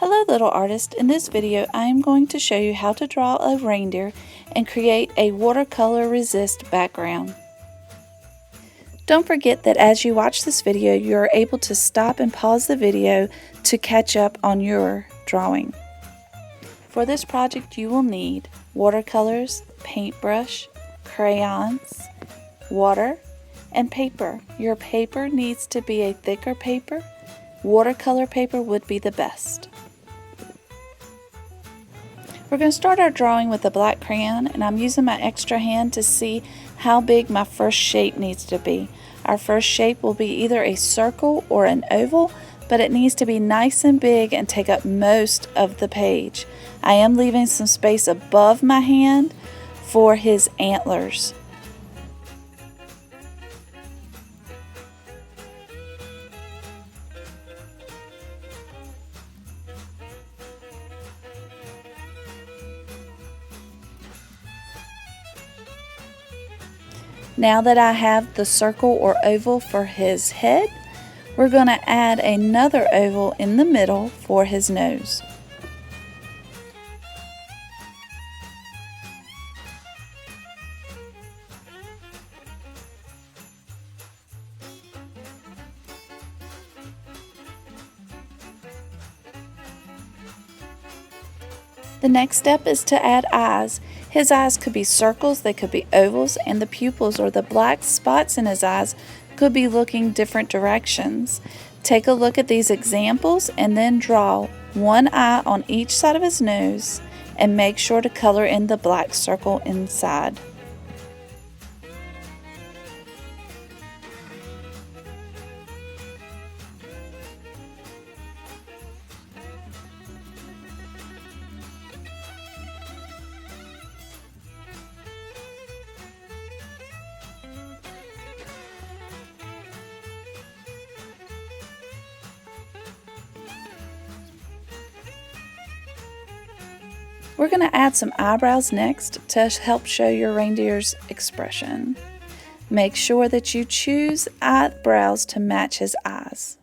Hello little artist, in this video I am going to show you how to draw a reindeer and create a watercolor resist background. Don't forget that as you watch this video you are able to stop and pause the video to catch up on your drawing. For this project you will need watercolors, paintbrush, crayons, water, and paper. Your paper needs to be a thicker paper. Watercolor paper would be the best. We're going to start our drawing with a black crayon, and I'm using my extra hand to see how big my first shape needs to be. Our first shape will be either a circle or an oval, but it needs to be nice and big and take up most of the page. I am leaving some space above my hand for his antlers. Now that I have the circle or oval for his head, we're going to add another oval in the middle for his nose. The next step is to add eyes. His eyes could be circles, they could be ovals, and the pupils or the black spots in his eyes could be looking different directions. Take a look at these examples and then draw one eye on each side of his nose and make sure to color in the black circle inside. We're going to add some eyebrows next to help show your reindeer's expression. Make sure that you choose eyebrows to match his eyes.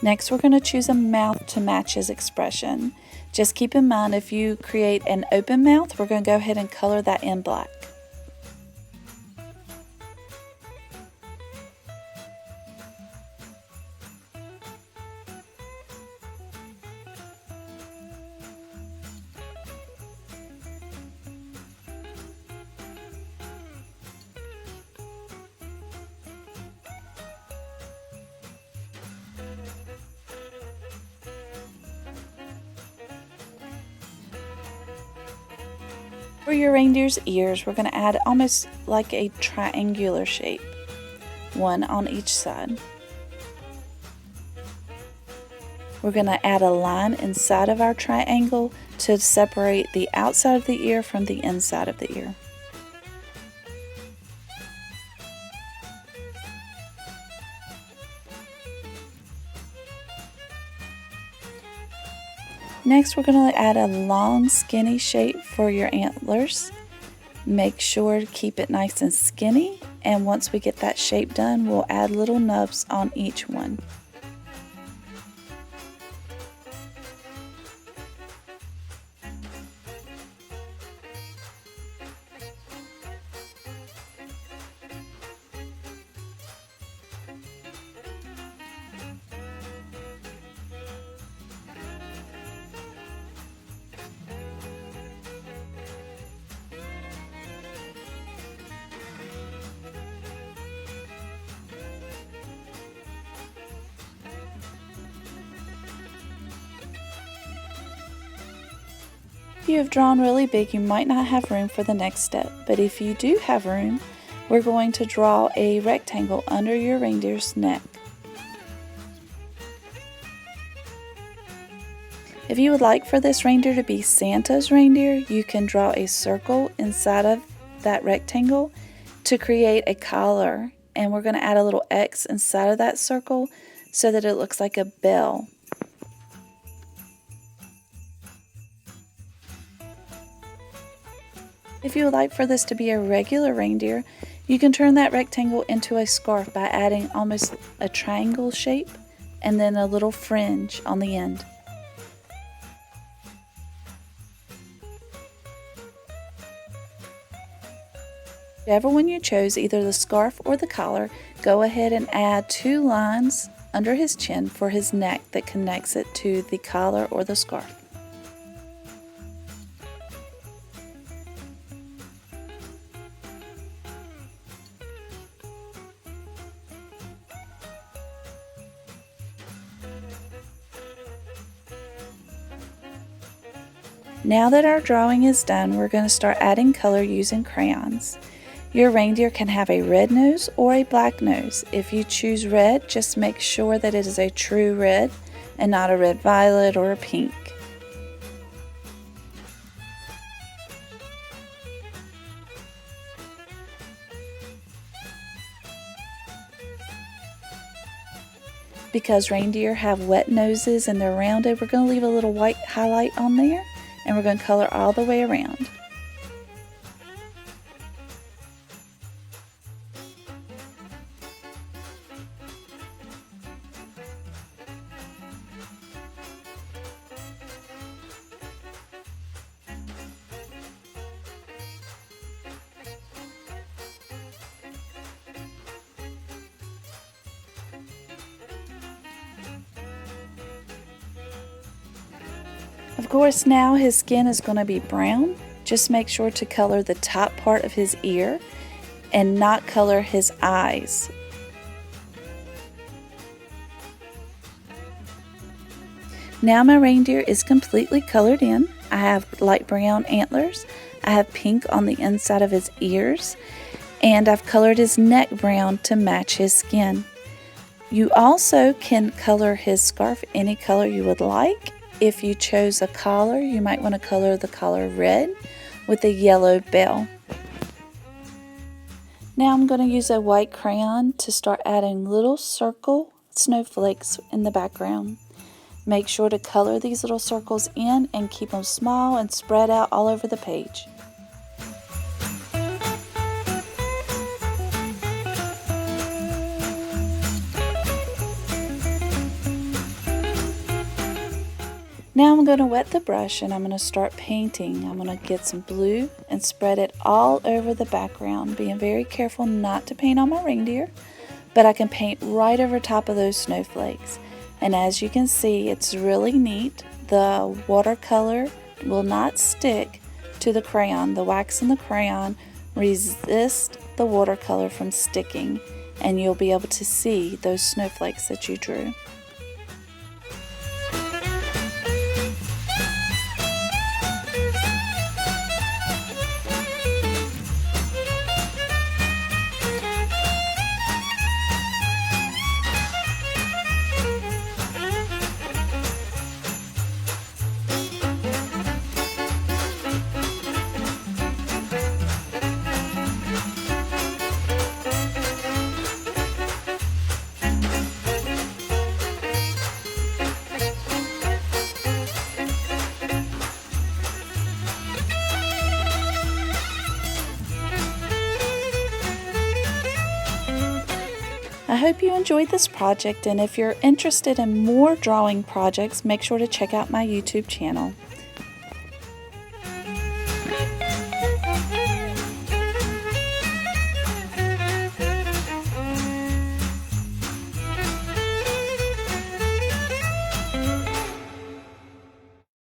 Next, we're going to choose a mouth to match his expression. Just keep in mind, if you create an open mouth, we're going to go ahead and color that in black. For your reindeer's ears, we're going to add almost like a triangular shape, one on each side. We're going to add a line inside of our triangle to separate the outside of the ear from the inside of the ear. Next, we're going to add a long skinny shape for your antlers. Make sure to keep it nice and skinny, and once we get that shape done, we'll add little nubs on each one. If you have drawn really big, you might not have room for the next step, but if you do have room, we're going to draw a rectangle under your reindeer's neck. If you would like for this reindeer to be Santa's reindeer, you can draw a circle inside of that rectangle to create a collar, and we're going to add a little X inside of that circle so that it looks like a bell. If you would like for this to be a regular reindeer, you can turn that rectangle into a scarf by adding almost a triangle shape and then a little fringe on the end. Whichever one you chose, either the scarf or the collar, go ahead and add 2 lines under his chin for his neck that connects it to the collar or the scarf. Now that our drawing is done, we're going to start adding color using crayons. Your reindeer can have a red nose or a black nose. If you choose red, just make sure that it is a true red and not a red violet or a pink. Because reindeer have wet noses and they're rounded, we're going to leave a little white highlight on there, and we're going to color all the way around. Of course, now his skin is going to be brown. Just make sure to color the top part of his ear and not color his eyes. Now my reindeer is completely colored in. I have light brown antlers, I have pink on the inside of his ears, and I've colored his neck brown to match his skin. You also can color his scarf any color you would like. If you chose a collar, you might want to color the collar red with a yellow bell. Now I'm going to use a white crayon to start adding little circle snowflakes in the background. Make sure to color these little circles in and keep them small and spread out all over the page. Now I'm going to wet the brush and I'm going to start painting. I'm going to get some blue and spread it all over the background, being very careful not to paint on my reindeer, but I can paint right over top of those snowflakes. And as you can see, it's really neat. The watercolor will not stick to the crayon. The wax in the crayon resists the watercolor from sticking, and you'll be able to see those snowflakes that you drew. I hope you enjoyed this project, and if you're interested in more drawing projects, make sure to check out my YouTube channel.